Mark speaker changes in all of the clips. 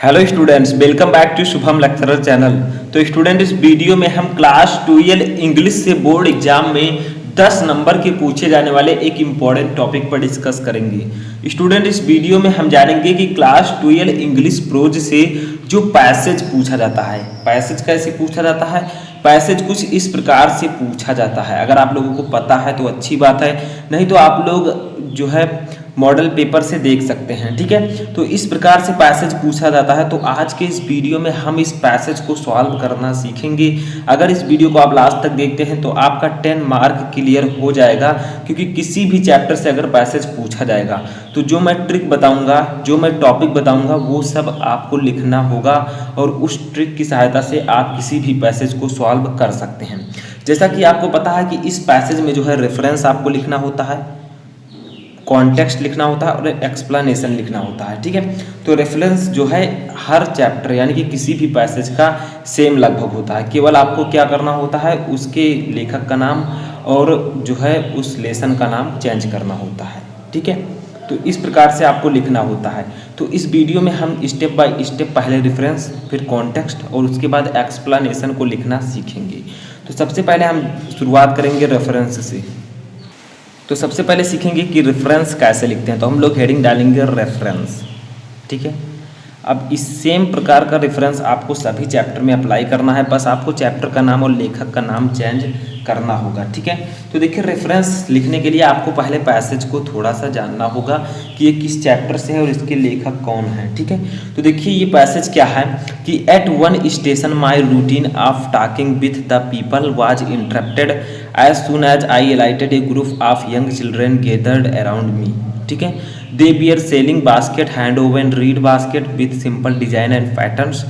Speaker 1: Hello students, welcome back to Shubham lecturer channel. तो student, इस video में हम क्लास 12 इंग्लिश से बोर्ड एग्जाम में 10 नंबर के पूछे जाने वाले एक इम्पॉर्टेंट टॉपिक पर डिस्कस करेंगे। स्टूडेंट, इस वीडियो में हम जानेंगे कि क्लास 12 इंग्लिश प्रोज से जो पैसेज पूछा जाता है, पैसेज कैसे पूछा जाता है। पैसेज कुछ इस प्रकार से पूछा जाता है। अगर आप लोगों को पता है तो अच्छी बात है, नहीं तो आप लोग जो है मॉडल पेपर से देख सकते हैं। ठीक है, तो इस प्रकार से पैसेज पूछा जाता है। तो आज के इस वीडियो में हम इस पैसेज को सॉल्व करना सीखेंगे। अगर इस वीडियो को आप लास्ट तक देखते हैं तो आपका 10 मार्क क्लियर हो जाएगा, क्योंकि किसी भी चैप्टर से अगर पैसेज पूछा जाएगा तो जो मैं ट्रिक बताऊंगा, जो मैं टॉपिक बताऊंगा, वो सब आपको लिखना होगा और उस ट्रिक की सहायता से आप किसी भी पैसेज को सॉल्व कर सकते हैं। जैसा कि आपको पता है कि इस पैसेज में जो है रेफरेंस आपको लिखना होता है, कॉन्टेक्स्ट लिखना होता है और एक्सप्लेनेशन लिखना होता है। ठीक है, तो रेफरेंस जो है हर चैप्टर यानी कि किसी भी पैसेज का सेम लगभग होता है। केवल आपको क्या करना होता है, उसके लेखक का नाम और जो है उस लेसन का नाम चेंज करना होता है। ठीक है, तो इस प्रकार से आपको लिखना होता है। तो इस वीडियो में हम स्टेप बाय स्टेप पहले रेफरेंस, फिर कॉन्टेक्स्ट और उसके बाद एक्सप्लेनेशन को लिखना सीखेंगे। तो सबसे पहले हम शुरुआत करेंगे रेफरेंस से। तो सबसे पहले सीखेंगे कि रेफरेंस कैसे लिखते हैं। तो हम लोग हेडिंग डालेंगे रेफरेंस। ठीक है, अब इस सेम प्रकार का रेफरेंस आपको सभी चैप्टर में अप्लाई करना है, बस आपको चैप्टर का नाम और लेखक का नाम चेंज करना होगा। ठीक है, तो देखिए रेफरेंस लिखने के लिए आपको पहले पैसेज को थोड़ा सा जानना होगा कि ये किस चैप्टर से है और इसके लेखक कौन है। ठीक है, तो देखिए ये पैसेज क्या है कि at one station my routine of talking with the people was interrupted as soon as I alighted a group of young children gathered around me. ठीक है, they were selling basket, hand woven reed basket with simple design and patterns.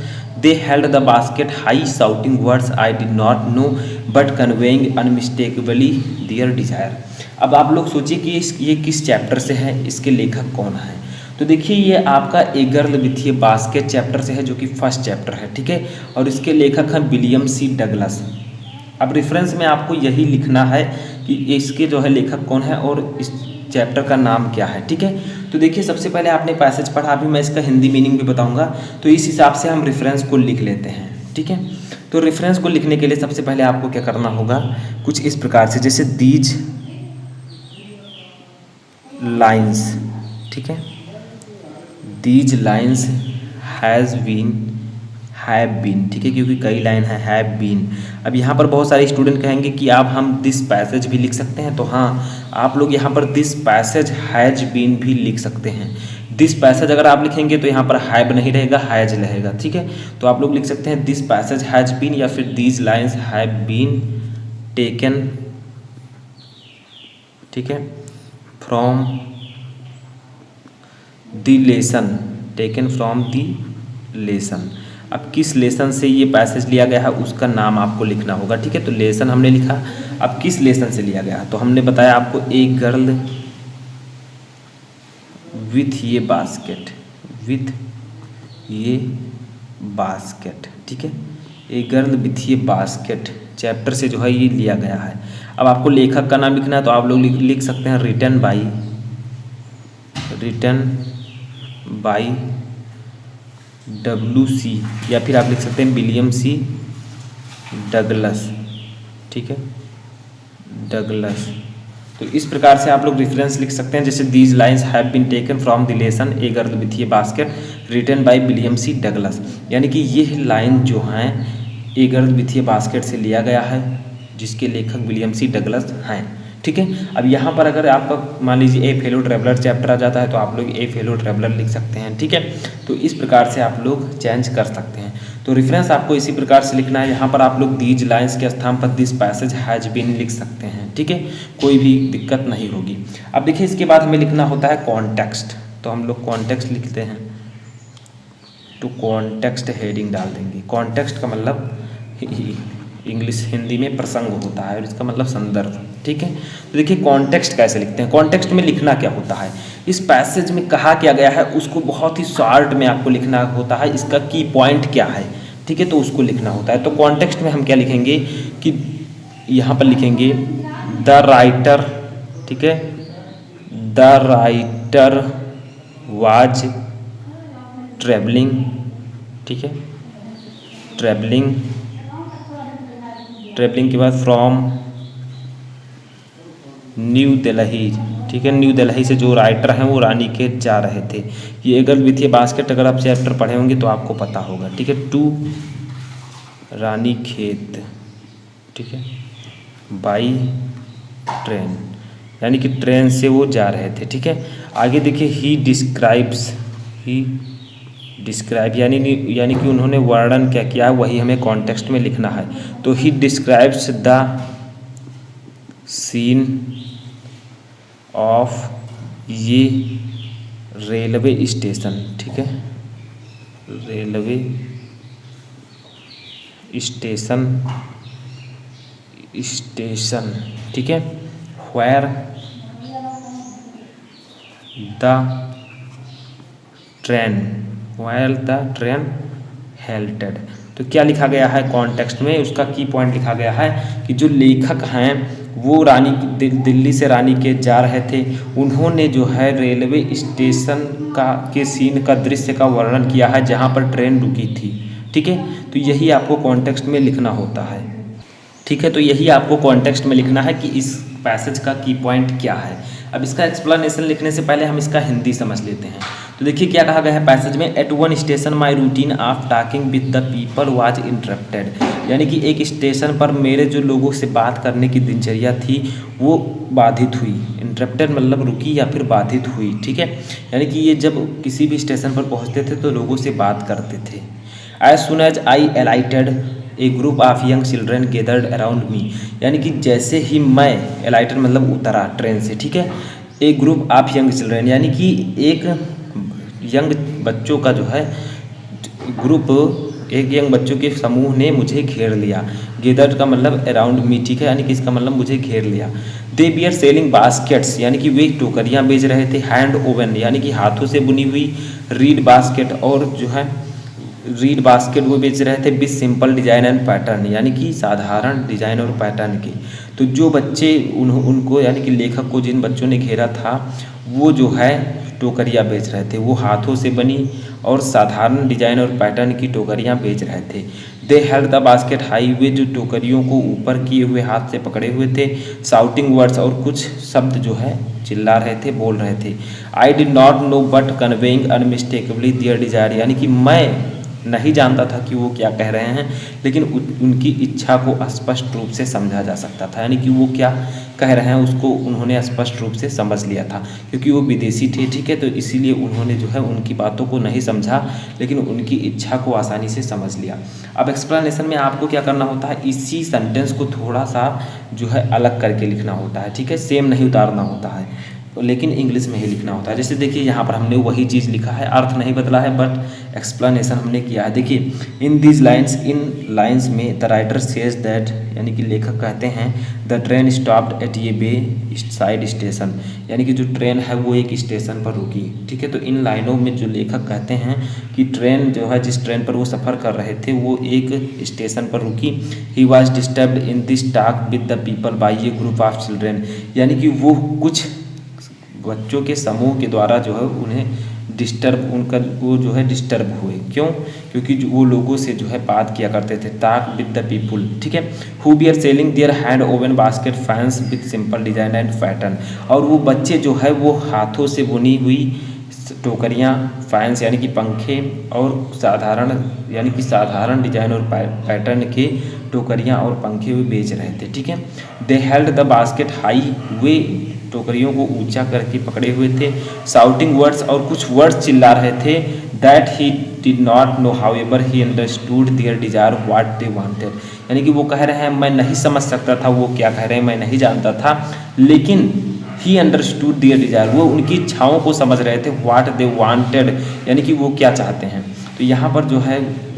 Speaker 1: They held the basket high, shouting words I did not know, but conveying unmistakably their desire. अब आप लोग सोचिए कि ये किस chapter से है, इसके लेखक कौन है। तो देखिए ये आपका ए girl with a basket chapter से है, जो कि फर्स्ट चैप्टर है। ठीक है, और इसके लेखक हैं विलियम सी डगलस। अब रेफरेंस में आपको यही लिखना है कि इसके जो है लेखक कौन है और इस चैप्टर का नाम क्या है। ठीक है, तो देखिए सबसे पहले आपने पैसेज पढ़ा, अभी मैं इसका हिंदी मीनिंग भी बताऊंगा, तो इस हिसाब से हम रेफरेंस को लिख लेते हैं। ठीक है, तो रेफरेंस को लिखने के लिए सबसे पहले आपको क्या करना होगा, कुछ इस प्रकार से, जैसे दीज लाइन्स। ठीक है, these lines has been, have been. ठीक है, क्योंकि कई लाइन है, हैव बीन। अब यहाँ पर बहुत सारे स्टूडेंट कहेंगे कि आप हम दिस पैसेज भी लिख सकते हैं। तो हाँ, आप लोग यहाँ पर दिस पैसेज हैज बीन भी लिख सकते हैं। दिस पैसेज अगर आप लिखेंगे तो यहाँ पर हैव नहीं रहेगा, हैज रहेगा। ठीक है, तो आप लोग लिख सकते हैं दिस पैसेज हैज बीन या फिर these lines have been taken. ठीक है, from the lesson, taken from the lesson. अब किस लेसन से ये पैसेज लिया गया है उसका नाम आपको लिखना होगा। ठीक है, तो लेसन हमने लिखा, अब किस लेसन से लिया गया तो हमने बताया आपको ए गर्ल विथ ये बास्केट, विथ ये बास्केट। ठीक है, ए गर्ल विथ ये बास्केट चैप्टर से जो है ये लिया गया है। अब आपको लेखक का नाम लिखना है, तो आप लोग लिख सकते हैं written by, written by WC, या फिर आप लिख सकते हैं विलियम सी डगलस। ठीक है, डगलस। तो इस प्रकार से आप लोग रेफरेंस लिख सकते हैं, जैसे these lines have been taken from the lesson a girl with a basket written by William C Douglas. यानी कि ये लाइन जो हैं a girl with a basket से लिया गया है, जिसके लेखक विलियम सी डगलस हैं। ठीक है, अब यहाँ पर अगर आपका मान लीजिए ए फेलो ट्रेवलर चैप्टर आ जाता है तो आप लोग ए फेलो ट्रेवलर लिख सकते हैं। ठीक है, तो इस प्रकार से आप लोग चेंज कर सकते हैं। तो रेफरेंस आपको इसी प्रकार से लिखना है। यहाँ पर आप लोग दीज लाइन्स के स्थान पर दिस पैसेज हैज बीन लिख सकते हैं। ठीक है, कोई भी दिक्कत नहीं होगी। अब देखिए इसके बाद हमें लिखना होता है कॉन्टेक्स्ट। तो हम लोग कॉन्टेक्स्ट लिखते हैं, तो कॉन्टेक्स्ट हेडिंग डाल देंगे। कॉन्टेक्स्ट का मतलब इंग्लिश हिंदी में प्रसंग होता है और इसका मतलब संदर्भ। ठीक है, तो देखिए कॉन्टेक्स्ट कैसे लिखते हैं। कॉन्टेक्स्ट में लिखना क्या होता है, इस पैसेज में कहा क्या गया है उसको बहुत ही शॉर्ट में आपको लिखना होता है, इसका की पॉइंट क्या है। ठीक है, तो उसको लिखना होता है। तो कॉन्टेक्स्ट में हम क्या लिखेंगे कि यहाँ पर लिखेंगे द राइटर। ठीक है, द राइटर वाज ट्रेवलिंग ठीक है। ट्रैवलिंग के बाद फ्रॉम न्यू दिल्ली, ठीक है। न्यू दिल्ली से जो राइटर हैं वो रानीखेत जा रहे थे। ये एगल विथ ए बास्केट अगर आप चैप्टर पढ़े होंगे तो आपको पता होगा, ठीक है। टू रानीखेत, ठीक है, बाई ट्रेन, यानी कि ट्रेन से वो जा रहे थे, ठीक है। आगे देखिए, ही डिस्क्राइब यानी कि उन्होंने वर्णन क्या किया है वही हमें कॉन्टेक्स्ट में लिखना है। तो he describes the scene of ये रेलवे स्टेशन, ठीक है, रेलवे स्टेशन, ठीक है, वेयर द ट्रेन हेल्टेड। तो क्या लिखा गया है कॉन्टेक्स्ट में, उसका की पॉइंट लिखा गया है कि जो लेखक हैं वो दिल्ली से रानीखेत जा रहे थे। उन्होंने जो है रेलवे स्टेशन के सीन का दृश्य का वर्णन किया है जहाँ पर ट्रेन रुकी थी, ठीक है। तो यही आपको कॉन्टेक्स्ट में लिखना होता है, ठीक है। तो यही आपको कॉन्टेक्स्ट में लिखना है कि इस पैसेज का की पॉइंट क्या है। अब इसका एक्सप्लेनेशन लिखने से पहले हम इसका हिंदी समझ लेते हैं। तो देखिए क्या कहा गया है पैसेज में, at one station my routine of talking with the people was interrupted, यानी कि एक स्टेशन पर मेरे जो लोगों से बात करने की दिनचर्या थी वो बाधित हुई। इंटरप्टेड मतलब रुकी या फिर बाधित हुई, ठीक है। यानी कि ये जब किसी भी स्टेशन पर पहुँचते थे तो लोगों से बात करते थे। As soon as I alighted a group of young children gathered around me, यानी कि जैसे ही मैं एलाइटेड मतलब उतरा ट्रेन से, ठीक है, एक ग्रुप ऑफ यंग चिल्ड्रेन यानी कि एक यंग बच्चों का जो है ग्रुप, एक यंग बच्चों के समूह ने मुझे घेर लिया। गेदर्ड का मतलब अराउंड मी, ठीक है, यानी कि इसका मतलब मुझे घेर लिया। दे बियर सेलिंग बास्केट्स, यानी कि वे टोकरियाँ बेच रहे थे। हैंड ओवन यानी कि हाथों से बुनी हुई। रीड बास्केट, और जो है रीड बास्केट वो बेच रहे थे with simple design and pattern, यानी कि साधारण डिजाइन और पैटर्न के। तो जो बच्चे उनको यानी कि लेखक को जिन बच्चों ने घेरा था वो जो है टोकरियाँ बेच रहे थे। वो हाथों से बनी और साधारण डिजाइन और पैटर्न की टोकरियाँ बेच रहे थे। They held the basket high, वे जो टोकरियों को ऊपर किए हुए हाथ से पकड़े हुए थे। शाउटिंग वर्ड्स, और कुछ शब्द जो है चिल्ला रहे थे, बोल रहे थे। I did not know but conveying unmistakably their desire, यानी कि मैं नहीं जानता था कि वो क्या कह रहे हैं, लेकिन उनकी इच्छा को स्पष्ट रूप से समझा जा सकता था। यानी कि वो क्या कह रहे हैं उसको उन्होंने स्पष्ट रूप से समझ लिया था, क्योंकि वो विदेशी थे, ठीक है। तो इसीलिए उन्होंने जो है उनकी बातों को नहीं समझा, लेकिन उनकी इच्छा को आसानी से समझ लिया। अब एक्सप्लेनेशन में आपको क्या करना होता है, इसी सेंटेंस को थोड़ा सा जो है अलग करके लिखना होता है, ठीक है। सेम नहीं उतारना होता है, लेकिन इंग्लिश में ही लिखना होता है। जैसे देखिए यहाँ पर हमने वही चीज़ लिखा है, अर्थ नहीं बदला है बट एक्सप्लेनेशन हमने किया है। देखिए in these lines, in lines में द राइटर सेज दैट, यानी कि लेखक कहते हैं द ट्रेन स्टॉप्ड एट ये बे साइड स्टेशन, यानी कि जो ट्रेन है वो एक स्टेशन पर रुकी, ठीक है। तो इन लाइनों में जो लेखक कहते हैं कि ट्रेन जो है जिस ट्रेन पर वो सफ़र कर रहे थे वो एक स्टेशन पर रुकी। He was disturbed in this talk with the people by A group of children, यानी कि वो कुछ बच्चों के समूह के द्वारा जो है उन्हें वो जो है डिस्टर्ब हुए। क्यों? क्योंकि वो लोगों से जो है बात किया करते थे। टॉक विद द पीपुल, ठीक है। Who beer selling their hand oven basket fans with simple design and pattern, और वो बच्चे जो है वो हाथों से बुनी हुई टोकरियाँ, फैंस यानी कि पंखे, और साधारण यानी कि साधारण डिजाइन और पैटर्न के टोकरियाँ और पंखे भी बेच रहे थे, ठीक है। They held the basket high, वे टोकरियों को ऊंचा करके पकड़े हुए थे। शाउटिंग वर्ड्स, और कुछ वर्ड्स चिल्ला रहे थे। That he did not no however he understood there Dzire what they wanted, यानी कि वो कह रहे हैं मैं नहीं समझ सकता था वो क्या कह रहे हैं, मैं नहीं जानता था, लेकिन ही अंडरस्टूड देयर डिजायर, वो उनकी इच्छाओं को समझ रहे थे। व्हाट दे वांटेड, यानी कि वो क्या चाहते हैं। तो यहाँ पर जो है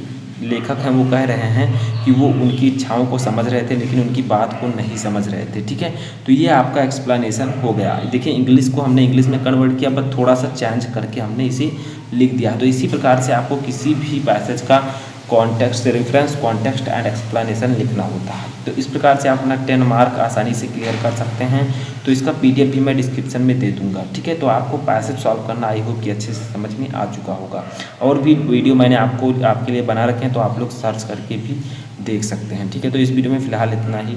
Speaker 1: लेखक हैं वो कह रहे हैं कि वो उनकी इच्छाओं को समझ रहे थे लेकिन उनकी बात को नहीं समझ रहे थे, ठीक है। तो ये आपका एक्सप्लेनेशन हो गया। देखिए इंग्लिश को हमने इंग्लिश में कन्वर्ट किया, बट थोड़ा सा चेंज करके हमने इसे लिख दिया। तो इसी प्रकार से आपको किसी भी पैसेज का context, reference, context and explanation लिखना होता है। तो इस प्रकार से आप अपना 10 मार्क आसानी से क्लियर कर सकते हैं। तो इसका PDF भी मैं डिस्क्रिप्शन में दे दूंगा, ठीक है। तो आपको पैसेज सॉल्व करना आई होप कि अच्छे से समझ में आ चुका होगा। और भी वीडियो मैंने आपके लिए बना रखे हैं, तो आप लोग सर्च करके भी देख सकते हैं, ठीक है। तो इस वीडियो में फ़िलहाल इतना ही।